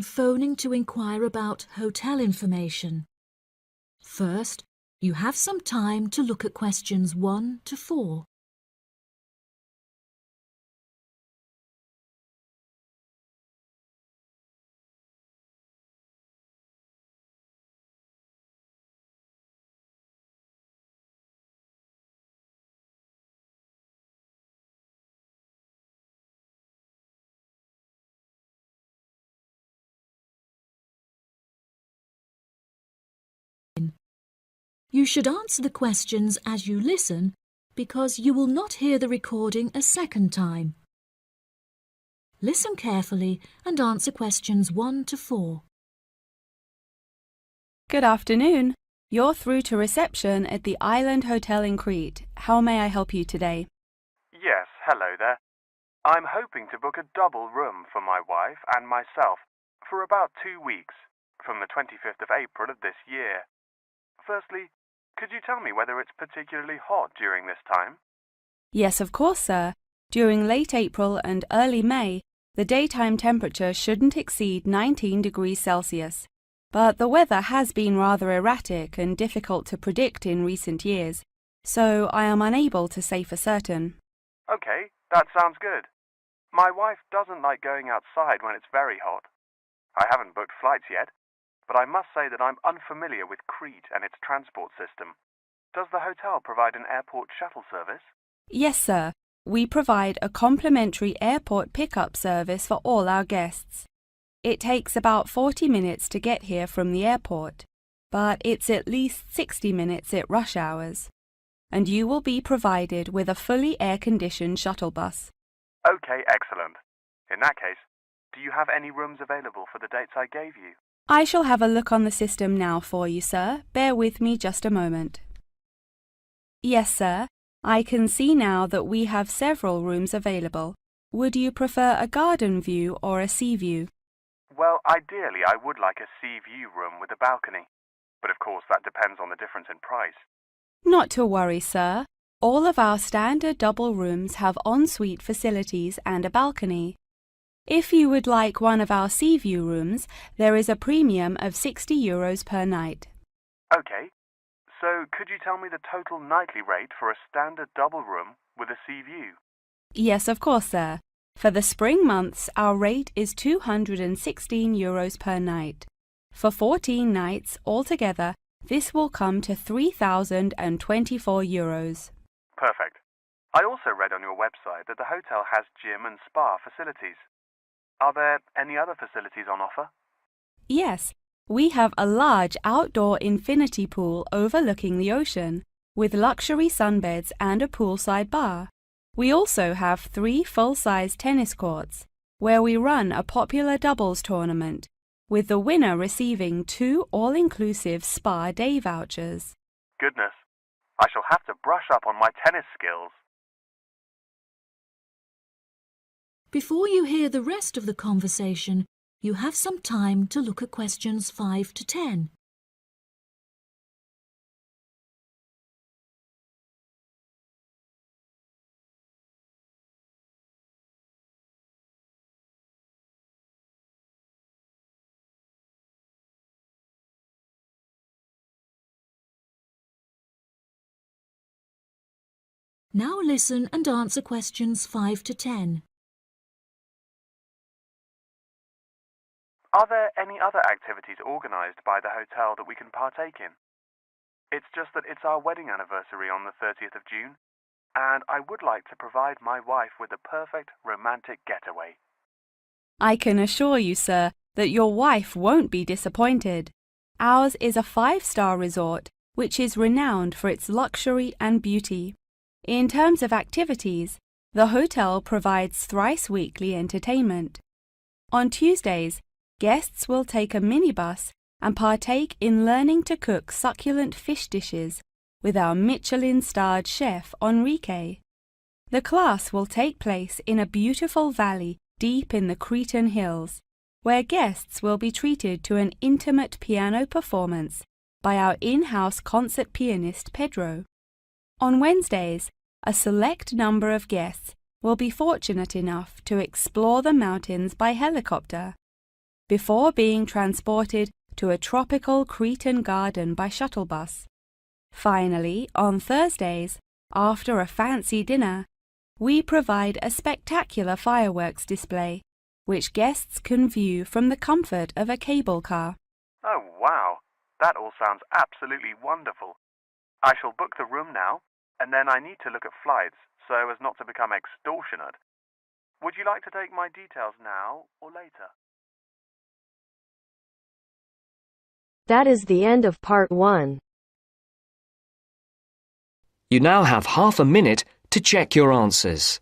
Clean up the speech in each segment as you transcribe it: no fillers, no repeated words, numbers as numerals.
phoning to inquire about hotel information. First, you have some time to look at questions 1 to 4. You should answer the questions as you listen because you will not hear the recording a second time. Listen carefully and answer questions 1 to 4. Good afternoon. You're through to reception at the Island Hotel in Crete. How may I help you today? Yes, hello there. I'm hoping to book a double room for my wife and myself for about 2 weeks, from the 25th of April of this year. Firstly, could you tell me whether it's particularly hot during this time? Yes, of course, sir. During late April and early May, the daytime temperature shouldn't exceed 19 degrees Celsius. But the weather has been rather erratic and difficult to predict in recent years, so I am unable to say for certain. Okay, that sounds good. My wife doesn't like going outside when it's very hot. I haven't booked flights yet, but I must say that I'm unfamiliar with Crete and its transport system. Does the hotel provide an airport shuttle service? Yes, sir. We provide a complimentary airport pickup service for all our guests. It takes about 40 minutes to get here from the airport, but it's at least 60 minutes at rush hours. And you will be provided with a fully air-conditioned shuttle bus. Okay, excellent. In that case, do you have any rooms available for the dates I gave you? I shall have a look on the system now for you, sir. Bear with me just a moment. Yes, sir. I can see now that we have several rooms available. Would you prefer a garden view or a sea view? Well, ideally I would like a sea view room with a balcony, but of course that depends on the difference in price. Not to worry, sir. All of our standard double rooms have ensuite facilities and a balcony. If you would like one of our sea view rooms, there is a premium of €60 per night. Okay, so could you tell me the total nightly rate for a standard double room with a sea view? Yes, of course, sir. For the spring months, our rate is €216 per night. For 14 nights altogether, this will come to €3,024. Perfect. I also read on your website that the hotel has gym and spa facilities. Are there any other facilities on offer? Yes, we have a large outdoor infinity pool overlooking the ocean, with luxury sunbeds and a poolside bar. We also have 3 full-size tennis courts, where we run a popular doubles tournament, with the winner receiving 2 all-inclusive spa day vouchers. Goodness, I shall have to brush up on my tennis skills. Before you hear the rest of the conversation, you have some time to look at questions 5 to 10. Now listen and answer questions 5 to 10. Are there any other activities organised by the hotel that we can partake in? It's just that it's our wedding anniversary on the 30th of June, and I would like to provide my wife with a perfect romantic getaway. I can assure you, sir, that your wife won't be disappointed. Ours is a 5-star resort, which is renowned for its luxury and beauty. In terms of activities, the hotel provides thrice-weekly entertainment. On Tuesdays, guests will take a minibus and partake in learning to cook succulent fish dishes with our Michelin-starred chef Enrique. The class will take place in a beautiful valley deep in the Cretan hills, where guests will be treated to an intimate piano performance by our in-house concert pianist Pedro. On Wednesdays, a select number of guests will be fortunate enough to explore the mountains by helicopter. before being transported to a tropical Cretan garden by shuttle bus. Finally, on Thursdays, after a fancy dinner, we provide a spectacular fireworks display, which guests can view from the comfort of a cable car. Oh, wow. That all sounds absolutely wonderful. I shall book the room now, and then I need to look at flights so as not to become extortionate. Would you like to take my details now or later? That is the end of part 1. You now have half a minute to check your answers.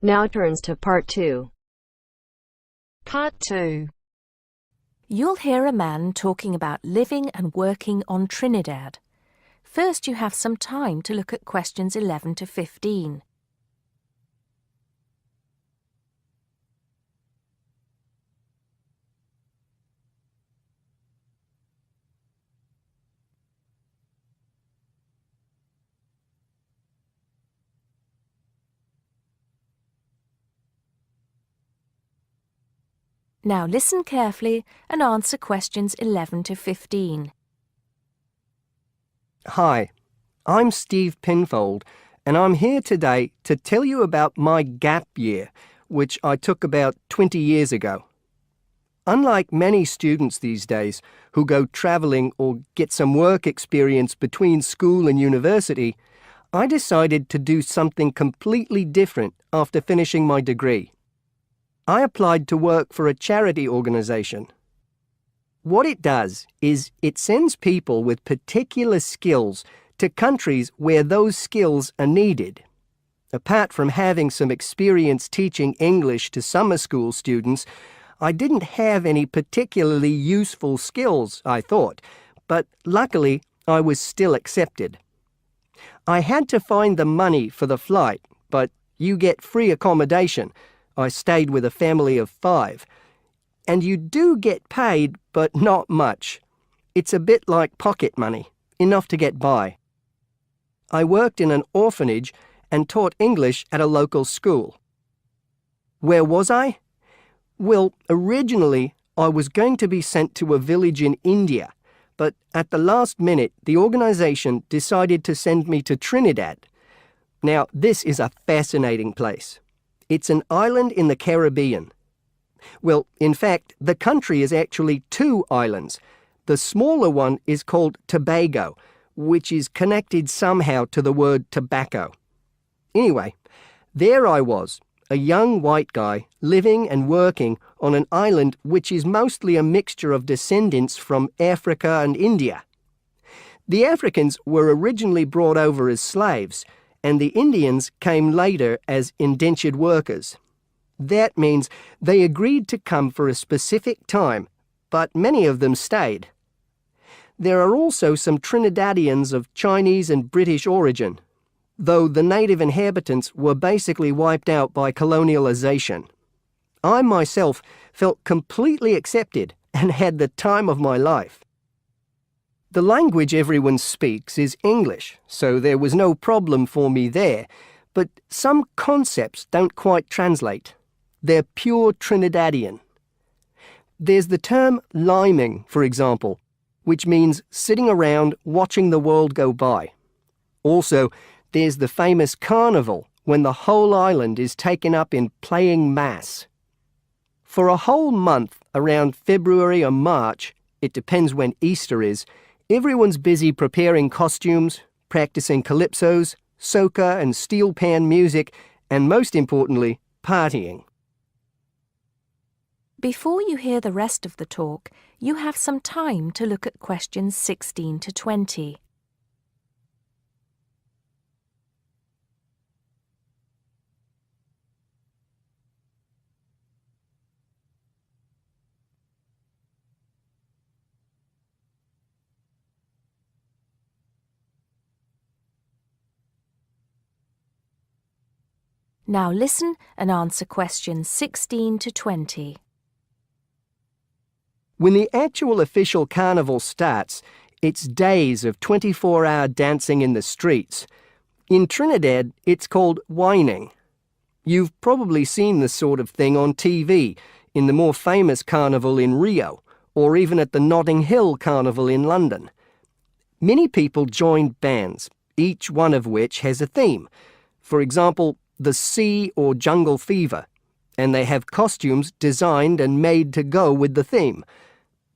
Now turns to part 2. Part 2. You'll hear a man talking about living and working on Trinidad. First, you have some time to look at questions 11 to 15. Now listen carefully and answer questions 11 to 15. Hi, I'm Steve Pinfold, and I'm here today to tell you about my gap year, which I took about 20 years ago. Unlike many students these days who go travelling or get some work experience between school and university, I decided to do something completely different after finishing my degree. I applied to work for a charity organisation. What it does is it sends people with particular skills to countries where those skills are needed. Apart from having some experience teaching English to summer school students, I didn't have any particularly useful skills, I thought, but luckily I was still accepted. I had to find the money for the flight, but you get free accommodation. I stayed with a family of 5. And you do get paid, but not much. It's a bit like pocket money, enough to get by. I worked in an orphanage and taught English at a local school. Where was I? Well, originally I was going to be sent to a village in India, but at the last minute the organisation decided to send me to Trinidad. Now, this is a fascinating place. It's an island in the Caribbean. Well, in fact, the country is actually 2 islands. The smaller one is called Tobago, which is connected somehow to the word tobacco. Anyway, there I was, a young white guy living and working on an island which is mostly a mixture of descendants from Africa and India. The Africans were originally brought over as slaves, and the Indians came later as indentured workers. That means they agreed to come for a specific time, but many of them stayed. There are also some Trinidadians of Chinese and British origin, though the native inhabitants were basically wiped out by colonialization. I myself felt completely accepted and had the time of my life. The language everyone speaks is English, so there was no problem for me there, but some concepts don't quite translate. They're pure Trinidadian. There's the term liming, for example, which means sitting around watching the world go by. Also, there's the famous carnival, when the whole island is taken up in playing mass. For a whole month, around February or March, it depends when Easter is, everyone's busy preparing costumes, practicing calypsos, soca and steel pan music, and most importantly, partying. Before you hear the rest of the talk, you have some time to look at questions 16 to 20. Now listen and answer questions 16 to 20. When the actual official carnival starts, it's days of 24-hour dancing in the streets. In Trinidad, it's called whining. You've probably seen this sort of thing on TV, in the more famous carnival in Rio, or even at the Notting Hill Carnival in London. Many people join bands, each one of which has a theme. For example, the Sea or Jungle Fever, and they have costumes designed and made to go with the theme.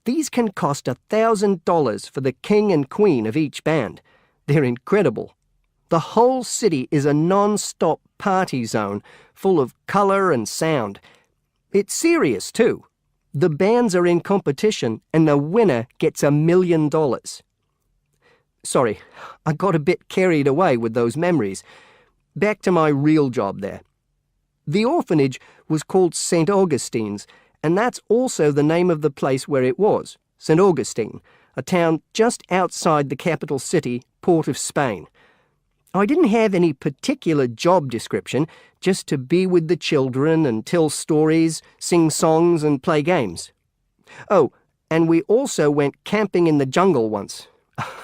These can cost $1,000 for the king and queen of each band. They're incredible. The whole city is a non-stop party zone full of colour and sound. It's serious too. The bands are in competition and the winner gets $1 million. Sorry, I got a bit carried away with those memories. Back to my real job there. The orphanage was called St. Augustine's, and that's also the name of the place where it was, St. Augustine, a town just outside the capital city, Port of Spain. I didn't have any particular job description, just to be with the children and tell stories, sing songs and play games. Oh, and we also went camping in the jungle once.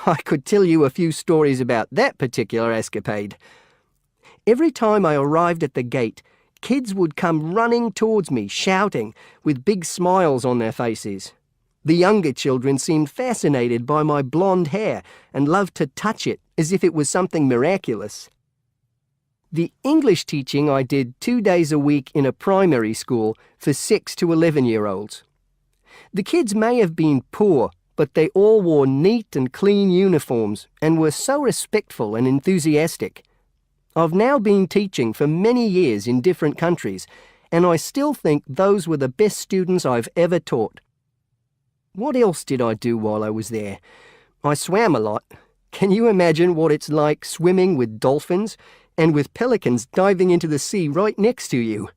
I could tell you a few stories about that particular escapade. Every time I arrived at the gate, kids would come running towards me, shouting, with big smiles on their faces. The younger children seemed fascinated by my blonde hair and loved to touch it as if it was something miraculous. The English teaching I did 2 days a week in a primary school for 6 to 11-year-olds. The kids may have been poor, but they all wore neat and clean uniforms and were so respectful and enthusiastic. I've now been teaching for many years in different countries, and I still think those were the best students I've ever taught. What else did I do while I was there? I swam a lot. Can you imagine what it's like swimming with dolphins and with pelicans diving into the sea right next to you?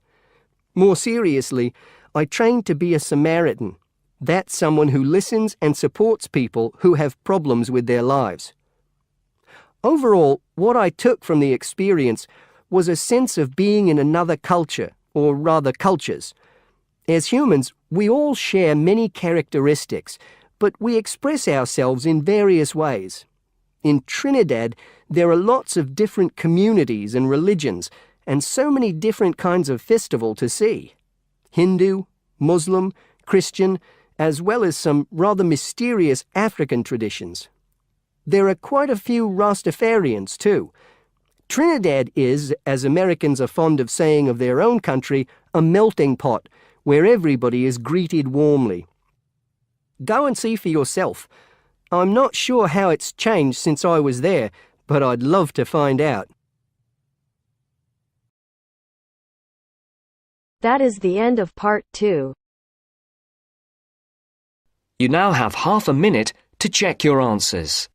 More seriously, I trained to be a Samaritan. That's someone who listens and supports people who have problems with their lives. Overall, what I took from the experience was a sense of being in another culture, or rather cultures. As humans, we all share many characteristics, but we express ourselves in various ways. In Trinidad, there are lots of different communities and religions, and so many different kinds of festival to see. Hindu, Muslim, Christian, as well as some rather mysterious African traditions. There are quite a few Rastafarians too. Trinidad is, as Americans are fond of saying of their own country, a melting pot where everybody is greeted warmly. Go and see for yourself. I'm not sure how it's changed since I was there, but I'd love to find out. That is the end of part 2. You now have half a minute to check your answers.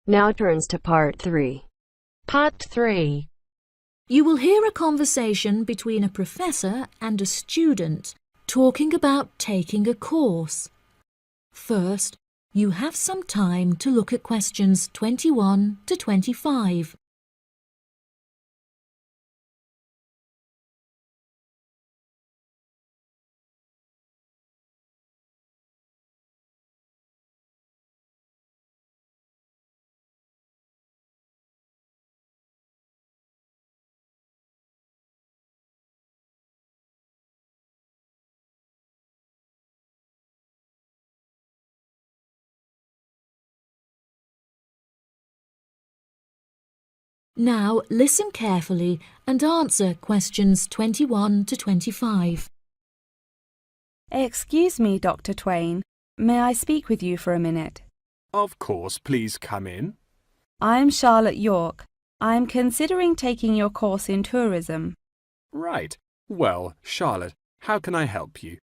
Now turns to part 3. Part 3. You will hear a conversation between a professor and a student talking about taking a course. First, you have some time to look at questions 21 to 25. Now listen carefully and answer questions 21 to 25. Excuse me, Dr. Twain. May I speak with you for a minute? Of course, please come in. I'm Charlotte York. I'm considering taking your course in tourism. Right. Well, Charlotte, how can I help you?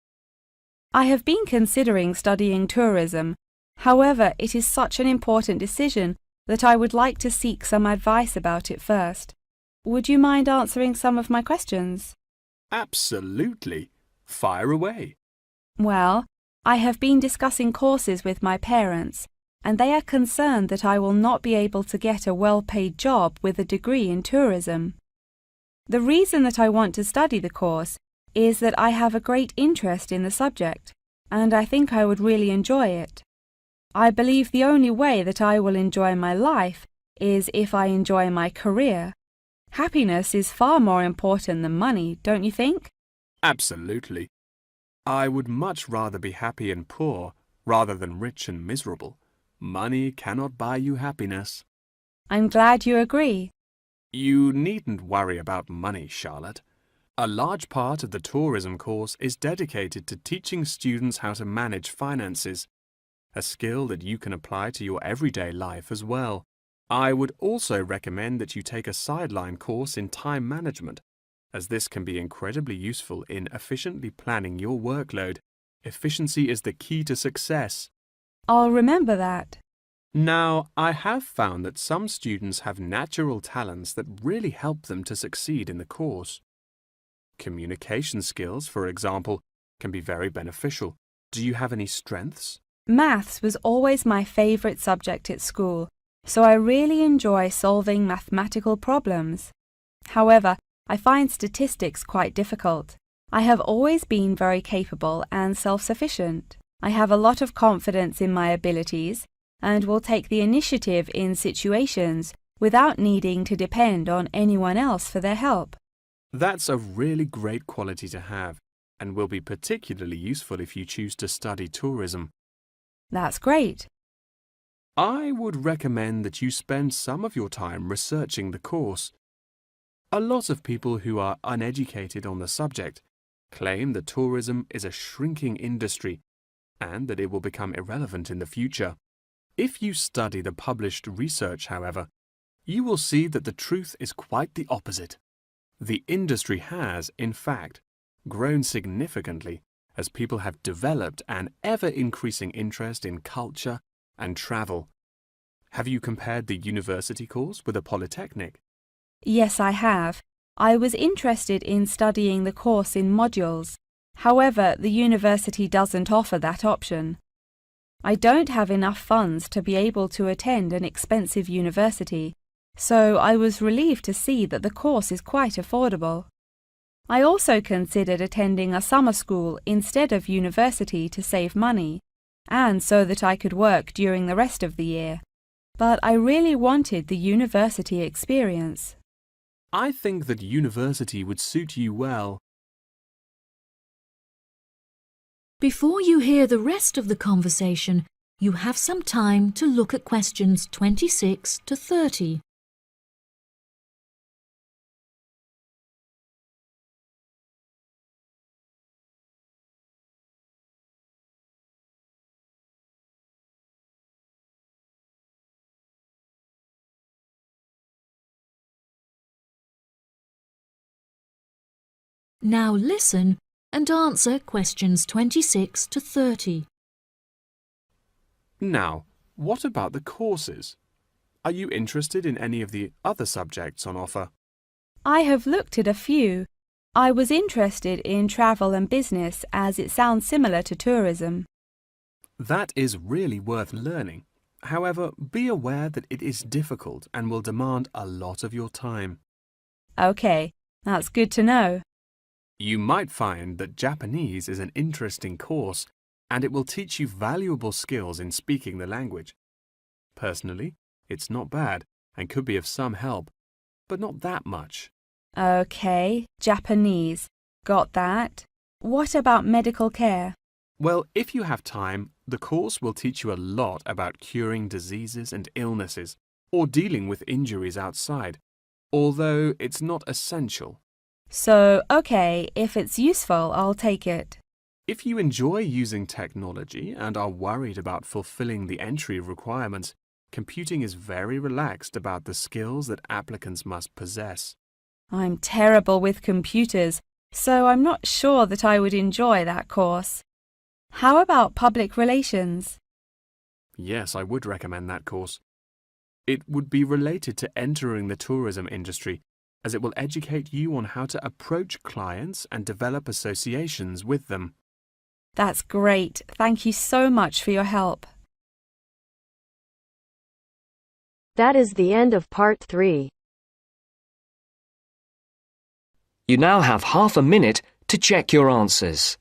I have been considering studying tourism. However, it is such an important decision that I would like to seek some advice about it first. Would you mind answering some of my questions? Absolutely. Fire away. Well, I have been discussing courses with my parents, and they are concerned that I will not be able to get a well-paid job with a degree in tourism. The reason that I want to study the course is that I have a great interest in the subject, and I think I would really enjoy it. I believe the only way that I will enjoy my life is if I enjoy my career. Happiness is far more important than money, don't you think? Absolutely. I would much rather be happy and poor rather than rich and miserable. Money cannot buy you happiness. I'm glad you agree. You needn't worry about money, Charlotte. A large part of the tourism course is dedicated to teaching students how to manage finances, a skill that you can apply to your everyday life as well. I would also recommend that you take a sideline course in time management, as this can be incredibly useful in efficiently planning your workload. Efficiency is the key to success. I'll remember that. Now, I have found that some students have natural talents that really help them to succeed in the course. Communication skills, for example, can be very beneficial. Do you have any strengths? Maths was always my favourite subject at school, so I really enjoy solving mathematical problems. However, I find statistics quite difficult. I have always been very capable and self-sufficient. I have a lot of confidence in my abilities and will take the initiative in situations without needing to depend on anyone else for their help. That's a really great quality to have and will be particularly useful if you choose to study tourism. That's great. I would recommend that you spend some of your time researching the course. A lot of people who are uneducated on the subject claim that tourism is a shrinking industry and that it will become irrelevant in the future. If you study the published research, however, you will see that the truth is quite the opposite. The industry has, in fact, grown significantly as people have developed an ever-increasing interest in culture and travel. Have you compared the university course with a polytechnic? Yes, I have. I was interested in studying the course in modules. However, the university doesn't offer that option. I don't have enough funds to be able to attend an expensive university, so I was relieved to see that the course is quite affordable. I also considered attending a summer school instead of university to save money, and so that I could work during the rest of the year. But I really wanted the university experience. I think that university would suit you well. Before you hear the rest of the conversation, you have some time to look at questions 26 to 30. Now listen and answer questions 26 to 30. Now, what about the courses? Are you interested in any of the other subjects on offer? I have looked at a few. I was interested in travel and business as it sounds similar to tourism. That is really worth learning. However, be aware that it is difficult and will demand a lot of your time. Okay, that's good to know. You might find that Japanese is an interesting course and it will teach you valuable skills in speaking the language. Personally, it's not bad and could be of some help, but not that much. Okay, Japanese. Got that. What about medical care? Well, if you have time, the course will teach you a lot about curing diseases and illnesses or dealing with injuries outside, although it's not essential. So, okay, if it's useful, I'll take it. If you enjoy using technology and are worried about fulfilling the entry requirements, computing is very relaxed about the skills that applicants must possess. I'm terrible with computers, so I'm not sure that I would enjoy that course. How about public relations? Yes, I would recommend that course. It would be related to entering the tourism industry, as it will educate you on how to approach clients and develop associations with them. That's great. Thank you so much for your help. That is the end of part 3. You now have half a minute to check your answers.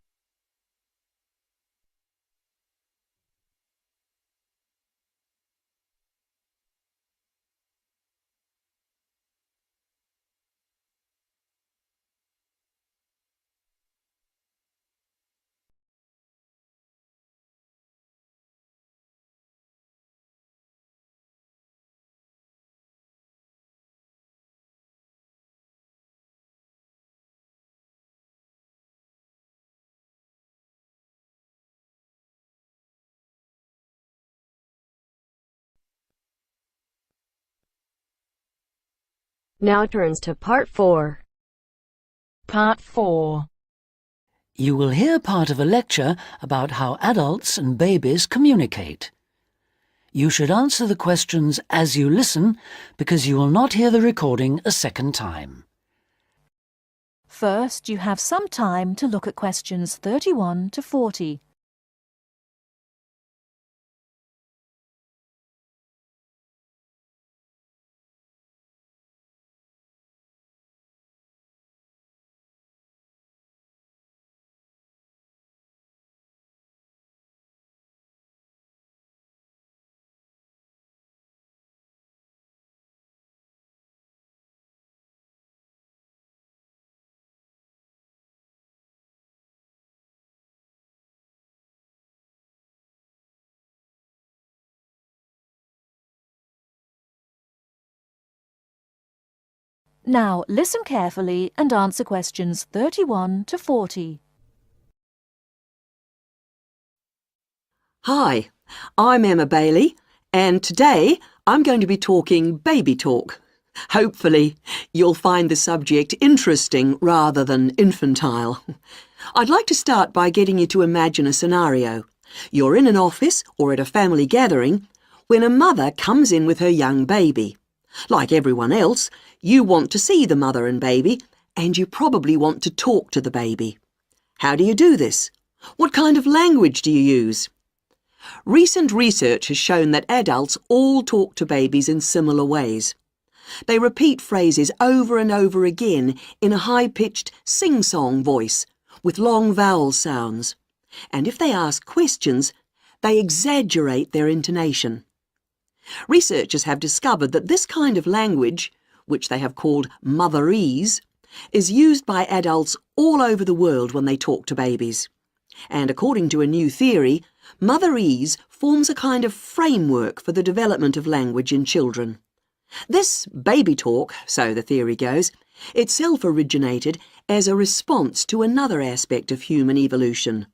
Now turns to part 4. Part 4. You will hear part of a lecture about how adults and babies communicate. You should answer the questions as you listen because you will not hear the recording a second time. First, you have some time to look at questions 31 to 40. Now, listen carefully and answer questions 31 to 40. Hi, I'm Emma Bailey, and today I'm going to be talking baby talk. Hopefully, you'll find the subject interesting rather than infantile. I'd like to start by getting you to imagine a scenario. You're in an office or at a family gathering when a mother comes in with her young baby. Like everyone else, you want to see the mother and baby, and you probably want to talk to the baby. How do you do this? What kind of language do you use? Recent research has shown that adults all talk to babies in similar ways. They repeat phrases over and over again in a high-pitched sing-song voice with long vowel sounds. And if they ask questions, they exaggerate their intonation. Researchers have discovered that this kind of language, which they have called motherese, is used by adults all over the world when they talk to babies. And according to a new theory, motherese forms a kind of framework for the development of language in children. This baby talk, so the theory goes, itself originated as a response to another aspect of human evolution,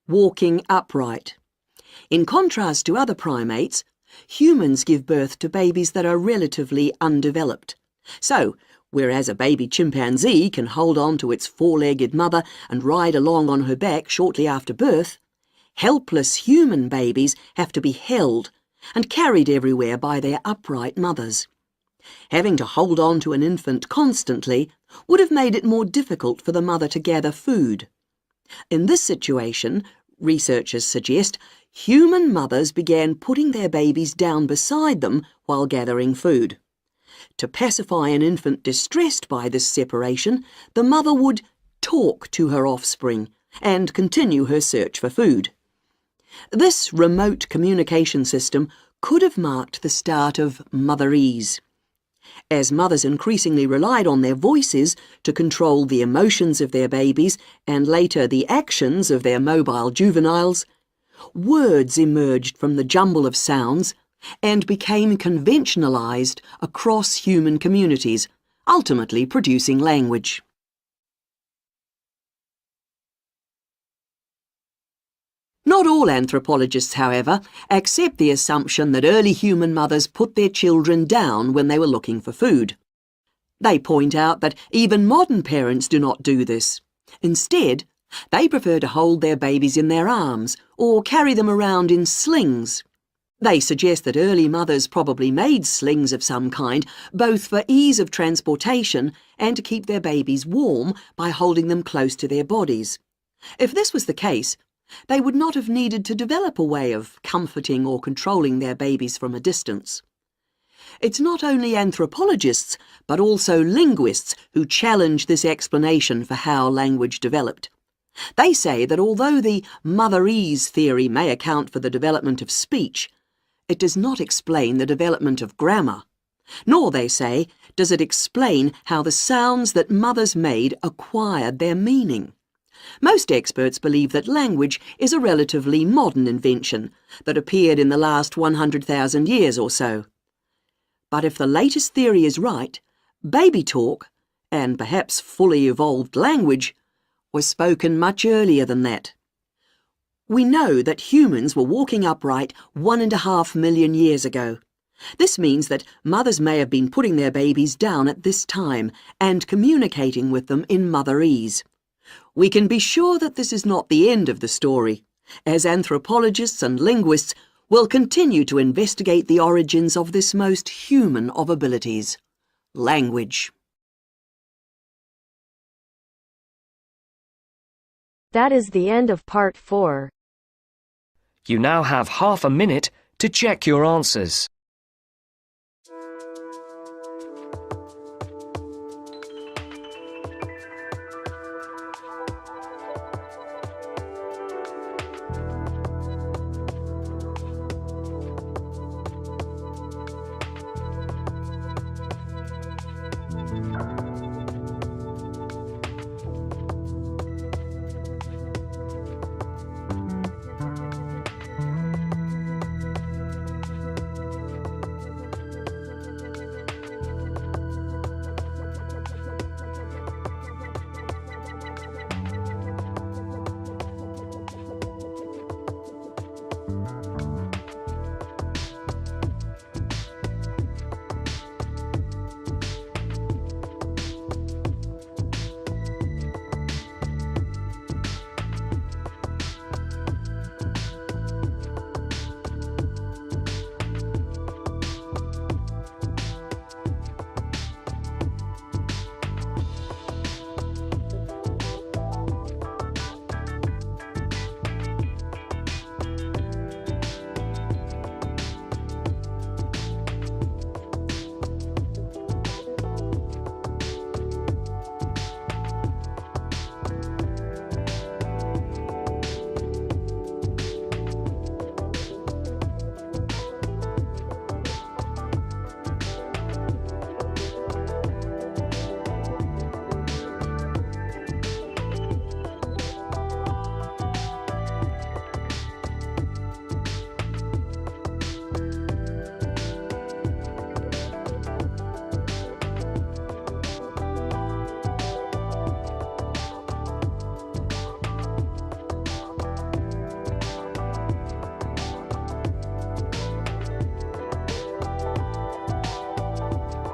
walking upright. In contrast to other primates, humans give birth to babies that are relatively undeveloped. So, whereas a baby chimpanzee can hold on to its four-legged mother and ride along on her back shortly after birth, helpless human babies have to be held and carried everywhere by their upright mothers. Having to hold on to an infant constantly would have made it more difficult for the mother to gather food. In this situation, researchers suggest, human mothers began putting their babies down beside them while gathering food. To pacify an infant distressed by this separation, the mother would talk to her offspring and continue her search for food. This remote communication system could have marked the start of motherese. As mothers increasingly relied on their voices to control the emotions of their babies and later the actions of their mobile juveniles, words emerged from the jumble of sounds and became conventionalized across human communities, ultimately producing language. Not all anthropologists, however, accept the assumption that early human mothers put their children down when they were looking for food. They point out that even modern parents do not do this. Instead, they prefer to hold their babies in their arms or carry them around in slings. They suggest that early mothers probably made slings of some kind, both for ease of transportation and to keep their babies warm by holding them close to their bodies. If this was the case, they would not have needed to develop a way of comforting or controlling their babies from a distance. It's not only anthropologists, but also linguists who challenge this explanation for how language developed. They say that although the motherese theory may account for the development of speech, it does not explain the development of grammar. Nor, they say, does it explain how the sounds that mothers made acquired their meaning. Most experts believe that language is a relatively modern invention that appeared in the last 100,000 years or so. But if the latest theory is right, baby talk, and perhaps fully evolved language, was spoken much earlier than that. We know that humans were walking upright 1.5 million years ago. This means that mothers may have been putting their babies down at this time and communicating with them in motherese. We can be sure that this is not the end of the story, as anthropologists and linguists will continue to investigate the origins of this most human of abilities, language. That is the end of part 4. You now have half a minute to check your answers.